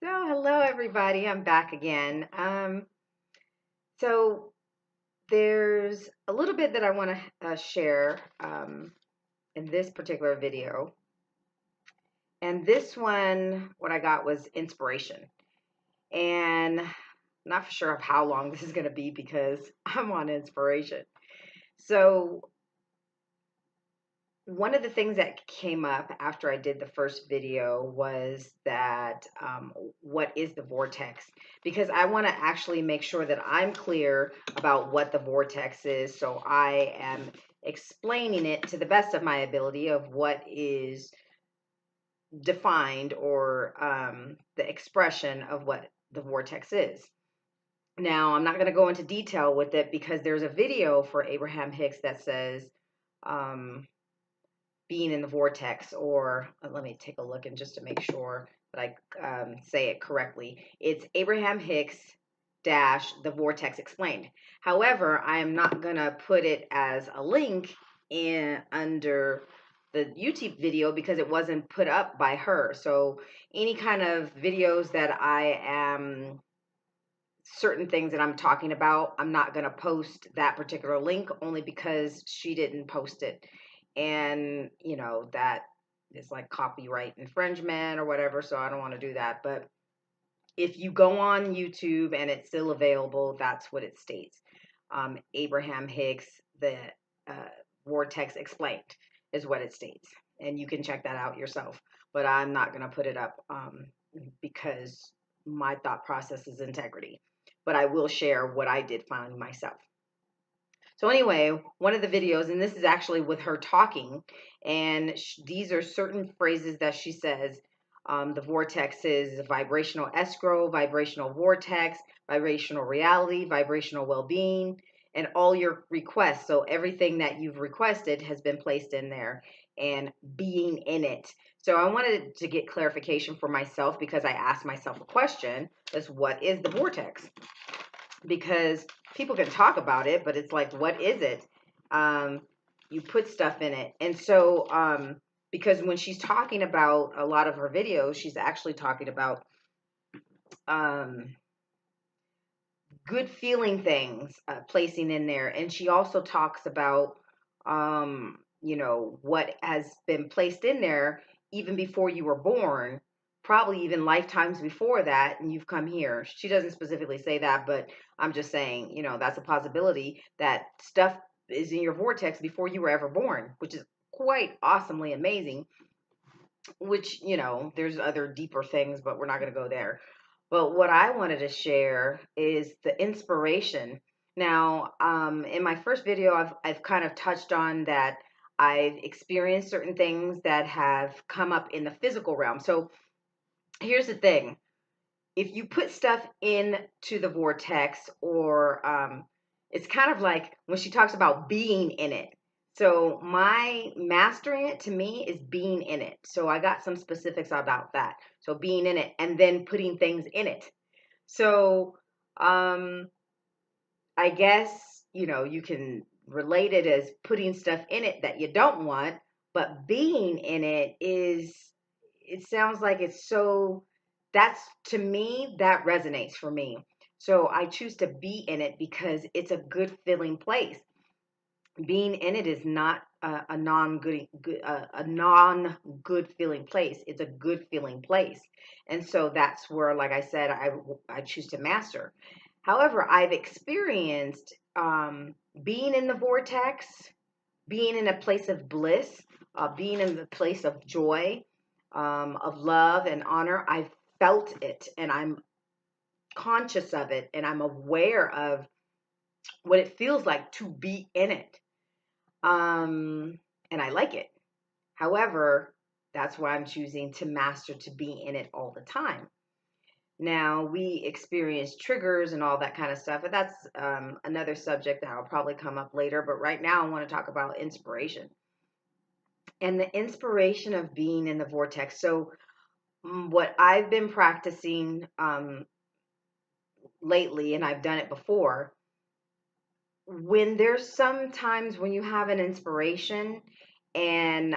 So, hello everybody. I'm back again. So there's a little bit that I want to share in this particular video, and this one, what I got was inspiration, and I'm not for sure of how long this is going to be because I'm on inspiration. So one of the things that came up after I did the first video was that what is the vortex? Because I want to actually make sure that I'm clear about what the vortex is. So I am explaining it to the best of my ability of what is defined or the expression of what the vortex is. Now, I'm not going to go into detail with it because there's a video for Abraham Hicks that says, um, being in the vortex, or let me take a look and just to make sure that I say it correctly. It's Abraham Hicks dash the vortex explained. However, I am not going to put it as a link in under the YouTube video because it wasn't put up by her. So any kind of videos that I am certain things that I'm talking about, I'm not going to post that particular link only because she didn't post it. And, that is like copyright infringement or whatever. So I don't want to do that. But if you go on YouTube and it's still available, that's what it states. Abraham Hicks, the uh, Vortex Explained is what it states. And you can check that out yourself. But I'm not going to put it up because my thought process is integrity. But I will share what I did find myself. So anyway, one of the videos, and this is actually with her talking, and these are certain phrases that she says. The vortex is vibrational escrow, vibrational vortex, vibrational reality, vibrational well-being, and all your requests. So everything that you've requested has been placed in there and being in it. So I wanted to get clarification for myself because I asked myself a question: is what is the vortex? Because people can talk about it, but it's like, what is it? You put stuff in it. And so, because when she's talking about a lot of her videos, she's actually talking about um, good feeling things, placing in there. And she also talks about, what has been placed in there even before you were born, probably even lifetimes before that, and you've come here. She doesn't specifically say that, but I'm just saying, that's a possibility that stuff is in your vortex before you were ever born, which is quite awesomely amazing. Which, there's other deeper things, but we're not going to go there. But what I wanted to share is the inspiration. Now, in my first video, I've kind of touched on that I've experienced certain things that have come up in the physical realm. So here's the thing. If you put stuff into the vortex, or it's kind of like when she talks about being in it. So my mastering it to me is being in it. So I got some specifics about that. So being in it and then putting things in it. So I guess, you can relate it as putting stuff in it that you don't want, but being in it it sounds like it's so, that's, to me, that resonates for me. So I choose to be in it because it's a good feeling place. Being in it is not a non good feeling place. It's a good feeling place. And so that's where, like I said, I choose to master. However, I've experienced being in the vortex, being in a place of bliss, being in the place of joy, of love and honor. I've felt it, and I'm conscious of it, and I'm aware of what it feels like to be in it. And I like it. However, that's why I'm choosing to master to be in it all the time. Now, we experience triggers and all that kind of stuff, but that's another subject that will probably come up later. But right now, I want to talk about inspiration and the inspiration of being in the vortex. So, what I've been practicing lately, and I've done it before, when there's sometimes when you have an inspiration and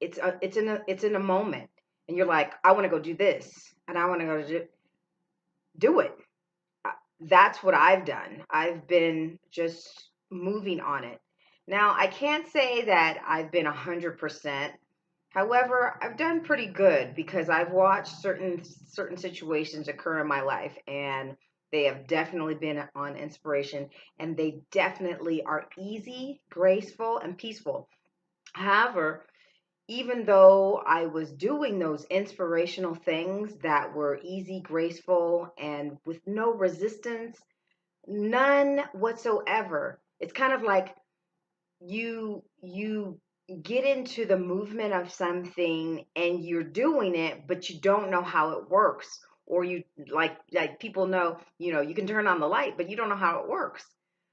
it's in a moment, and you're like, I want to go do this, and I want to go do it. That's what I've done. I've been just moving on it. Now, I can't say that I've been 100%. However, I've done pretty good because I've watched certain situations occur in my life, and they have definitely been on inspiration, and they definitely are easy, graceful, and peaceful. However, even though I was doing those inspirational things that were easy, graceful, and with no resistance, none whatsoever. It's kind of like you get into the movement of something and you're doing it, but you don't know how it works. Or you like people know, you can turn on the light, but you don't know how it works.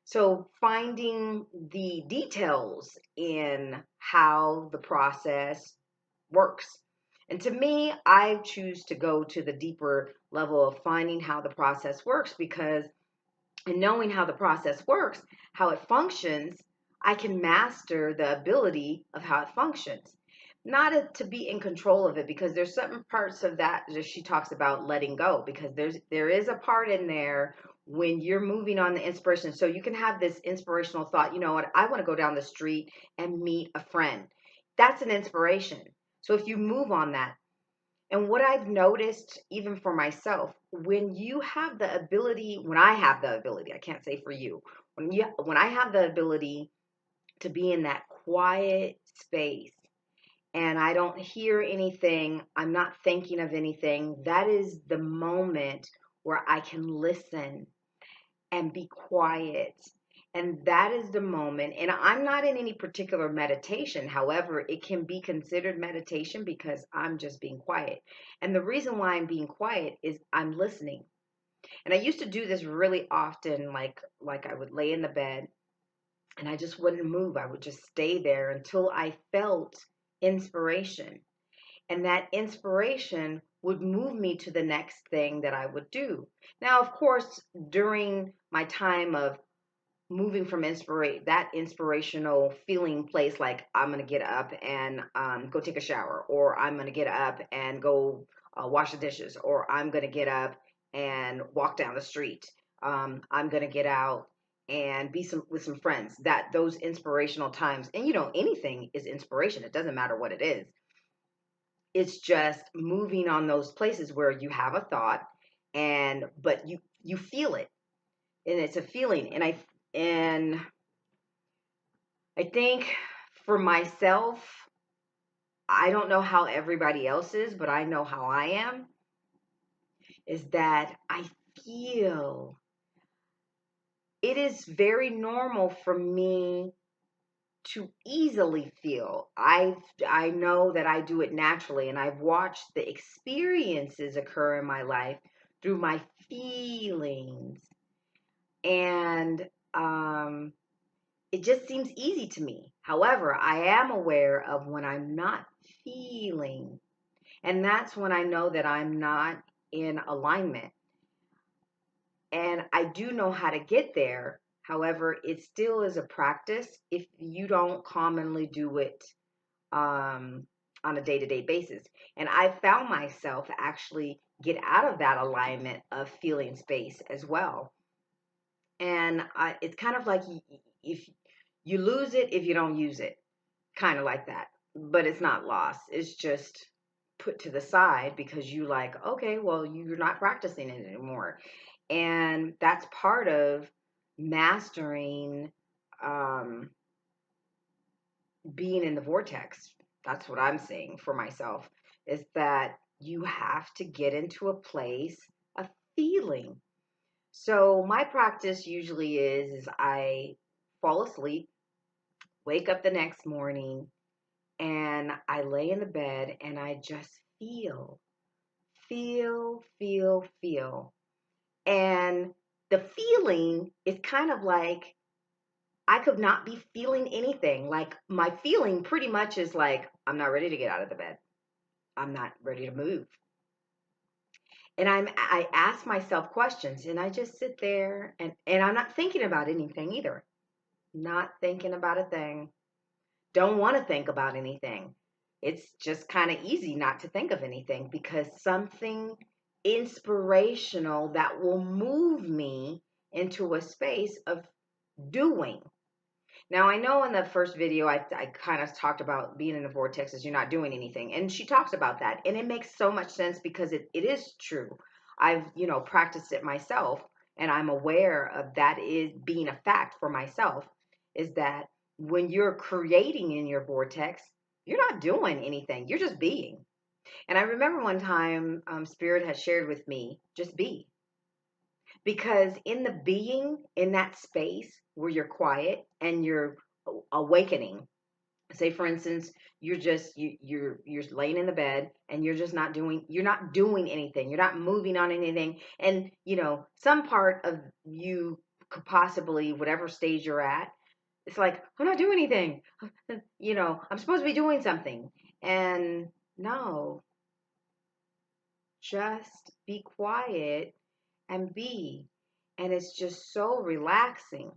So finding the details in how the process works. And to me, I choose to go to the deeper level of finding how the process works, because in knowing how the process works, how it functions, I can master the ability of how it functions. Not to be in control of it, because there's certain parts of that she talks about letting go, because there is a part in there when you're moving on the inspiration. So you can have this inspirational thought, you know what, I want to go down the street and meet a friend. That's an inspiration. So if you move on that, and what I've noticed, even for myself, when you have the ability, when I have the ability, I can't say for you, when I have the ability to be in that quiet space and I don't hear anything, I'm not thinking of anything, that is the moment where I can listen and be quiet. And that is the moment. And I'm not in any particular meditation. However, it can be considered meditation because I'm just being quiet. And the reason why I'm being quiet is I'm listening. And I used to do this really often, like I would lay in the bed and I just wouldn't move. I would just stay there until I felt inspiration. And that inspiration would move me to the next thing that I would do. Now, of course, during my time of moving from that inspirational feeling place, like I'm gonna get up and go take a shower, or I'm gonna get up and go wash the dishes, or I'm gonna get up and walk down the street. I'm gonna get out and be with some friends. That those inspirational times, and anything is inspiration. It doesn't matter what it is. It's just moving on those places where you have a thought, but you feel it, and it's a feeling. And I think for myself, I don't know how everybody else is, but I know how I am, is that I feel it is very normal for me to easily feel. I know that I do it naturally, and I've watched the experiences occur in my life through my feelings. And it just seems easy to me. However, I am aware of when I'm not feeling, and that's when I know that I'm not in alignment. And I do know how to get there. However, it still is a practice if you don't commonly do it on a day-to-day basis. And I found myself actually get out of that alignment of feeling space as well. And it's kind of like if you lose it if you don't use it, kind of like that. But it's not lost. It's just put to the side because you like, okay, well, you're not practicing it anymore. And that's part of mastering um, being in the vortex. That's what I'm saying for myself, is that you have to get into a place of feeling. So my practice usually is I fall asleep, wake up the next morning, and I lay in the bed and I just feel, feel, feel, feel. And the feeling is kind of like I could not be feeling anything. Like my feeling pretty much is like, I'm not ready to get out of the bed. I'm not ready to move. And I ask myself questions and I just sit there and I'm not thinking about anything either. Not thinking about a thing. Don't want to think about anything. it's just kind of easy not to think of anything because something inspirational that will move me into a space of doing. Now, I know in the first video, I kind of talked about being in the vortex is you're not doing anything. And she talks about that. And it makes so much sense because it is true. I've, practiced it myself. And I'm aware of that is being a fact for myself is that when you're creating in your vortex, you're not doing anything. You're just being. And I remember one time Spirit had shared with me, just be. Because in the being, in that space where you're quiet and you're awakening, say for instance, you're laying in the bed and you're not doing anything, you're not moving on anything, and some part of you could possibly, whatever stage you're at, it's like, I'm not doing anything. I'm supposed to be doing something. And no, just be quiet and be. And it's just so relaxing.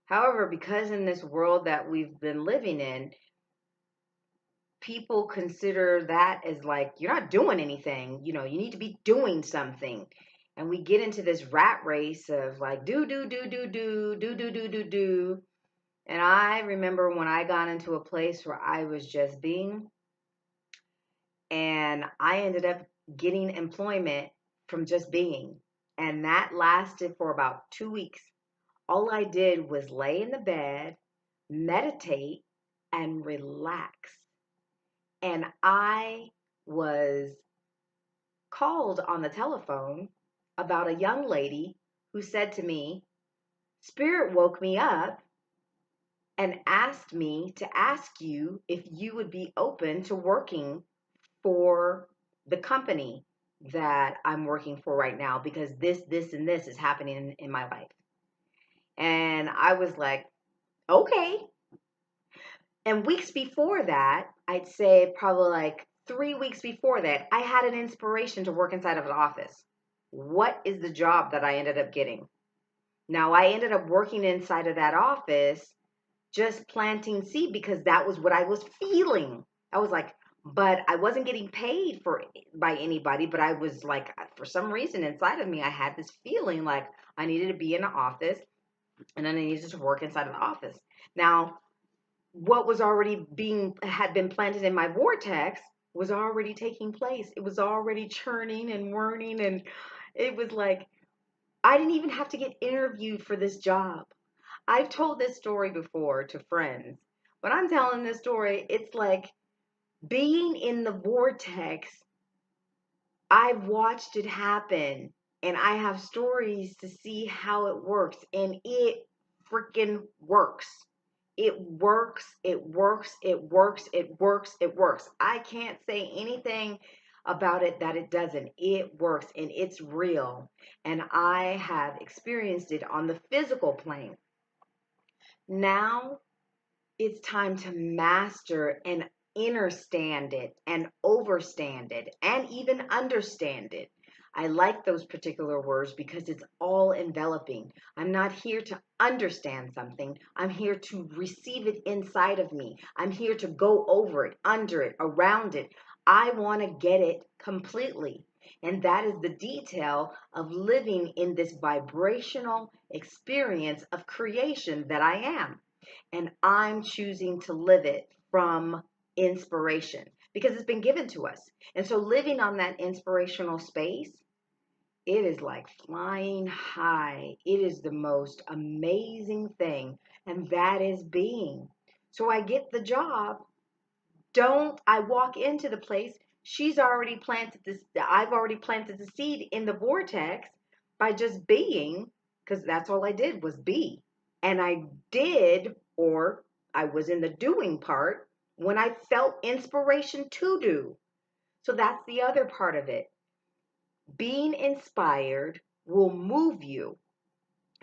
However, because in this world that we've been living in, people consider that as like, you're not doing anything. You need to be doing something. And we get into this rat race of like, do, do, do, do, do, do, do, do, do, do. And I remember when I got into a place where I was just being, and I ended up getting employment from just being. And that lasted for about 2 weeks. All I did was lay in the bed, meditate, and relax. And I was called on the telephone about a young lady who said to me, Spirit woke me up and asked me to ask you if you would be open to working for the company that I'm working for right now because this, and this is happening in my life. And I was like, okay. And weeks before that, I'd say probably like 3 weeks before that, I had an inspiration to work inside of an office. What is the job that I ended up getting? Now, I ended up working inside of that office, just planting seed because that was what I was feeling. I was like, but I wasn't getting paid by anybody, but I was like, for some reason inside of me, I had this feeling like I needed to be in an office and then I needed to work inside of the office. Now, what was already had been planted in my vortex was already taking place. It was already churning and whirring, and it was like I didn't even have to get interviewed for this job. I've told this story before to friends, but I'm telling this story. It's like being in the vortex. I've watched it happen, and I have stories to see how it works, and it freaking works. It works, it works, it works, it works, it works. I can't say anything about it that it doesn't. It works and it's real. And I have experienced it on the physical plane. Now it's time to master and understand it and overstand it and even understand it. I like those particular words because it's all enveloping. I'm not here to understand something. I'm here to receive it inside of me. I'm here to go over it, under it, around it. I want to get it completely. And that is the detail of living in this vibrational experience of creation that I am. And I'm choosing to live it from inspiration because it's been given to us. And so living on that inspirational space, it is like flying high. It is the most amazing thing, and that is being. So I get the job. Don't I walk into the place? She's already planted this. I've already planted the seed in the vortex by just being, because that's all I did was be. And I did, or I was in the doing part when I felt inspiration to do. So that's the other part of it. Being inspired will move you.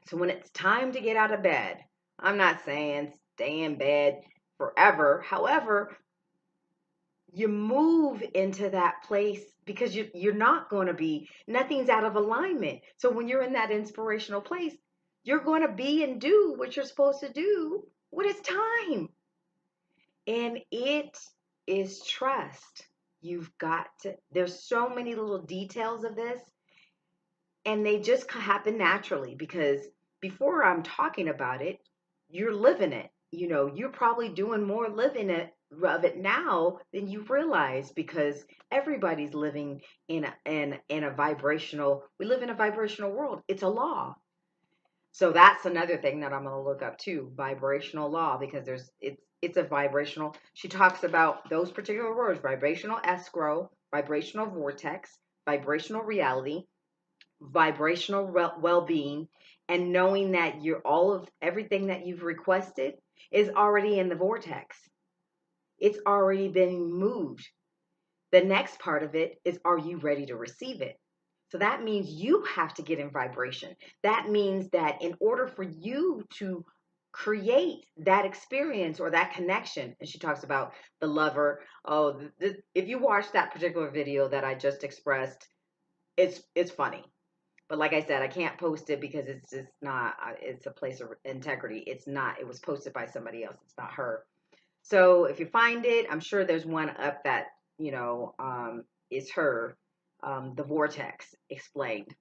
So when it's time to get out of bed, I'm not saying stay in bed forever. However, you move into that place because you're not going to be, nothing's out of alignment. So when you're in that inspirational place, you're going to be and do what you're supposed to do when it's time. And it is trust. You've got to, there's so many little details of this, and they just happen naturally because before I'm talking about it, you're living it. You know, you're probably doing more living it of it now than you realize because everybody's living in a vibrational. We live in a vibrational world. It's a law. So that's another thing that I'm going to look up too, vibrational law, because it's a vibrational. She talks about those particular words: vibrational escrow, vibrational vortex, vibrational reality, vibrational well-being, and knowing that you're all of everything that you've requested is already in the vortex. It's already been moved. The next part of it is, are you ready to receive it? So that means you have to get in vibration. That means that in order for you to create that experience or that connection, and she talks about the lover. Oh, if you watch that particular video that I just expressed, it's funny. But like I said, I can't post it because it's just not, it's a place of integrity. It's not, it was posted by somebody else. It's not her. So if you find it, I'm sure there's one up that, you know, is her, the vortex explained,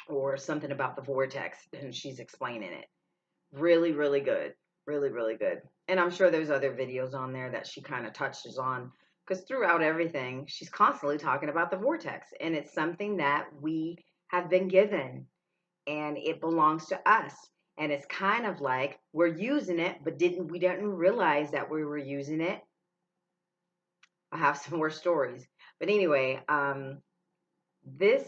or something about the vortex, and she's explaining it. Really, really good. Really, really good. And I'm sure there's other videos on there that she kind of touches on because throughout everything, she's constantly talking about the vortex. And it's something that we have been given and it belongs to us. And it's kind of like we're using it, but we didn't realize that we were using it. I have some more stories. But anyway, this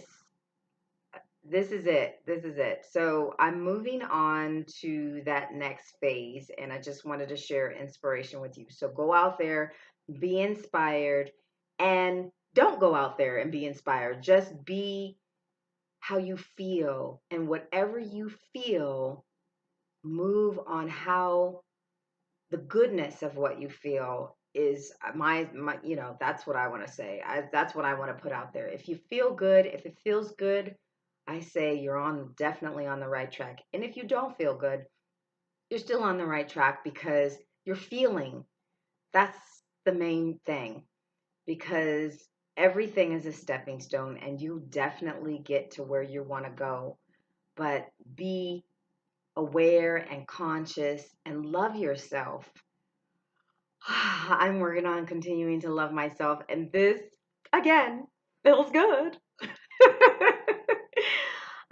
this is it. This is it. So I'm moving on to that next phase, and I just wanted to share inspiration with you. So go out there, be inspired, and don't go out there and be inspired. Just be how you feel, and whatever you feel, move on how the goodness of what you feel is my you know, that's what I want to say. That's what I want to put out there. If you feel good, if it feels good, I say you're definitely on the right track. And if you don't feel good, you're still on the right track because you're feeling. That's the main thing, because everything is a stepping stone and you definitely get to where you want to go. But be aware and conscious and love yourself. I'm working on continuing to love myself, and this again feels good.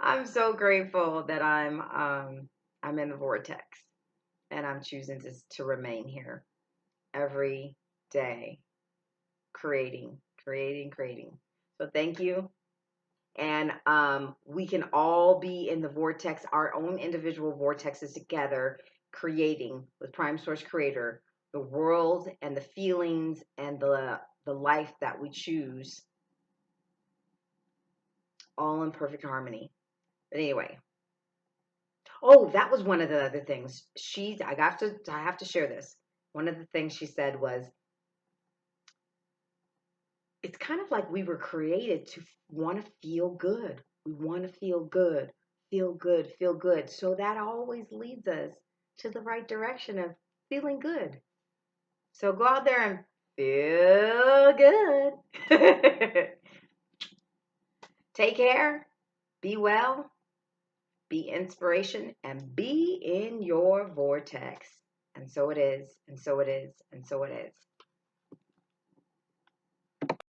I'm so grateful that I'm in the vortex and I'm choosing to remain here every day, creating, creating, creating. So thank you. And we can all be in the vortex, our own individual vortexes together, creating with Prime Source Creator the world and the feelings and the life that we choose, all in perfect harmony. But anyway, oh, that was one of the other things. I have to share this. One of the things she said was, it's kind of like we were created to want to feel good. We want to feel good, feel good, feel good. So that always leads us to the right direction of feeling good. So go out there and feel good. Take care, be well, be inspiration, and be in your vortex. And so it is, and so it is, and so it is.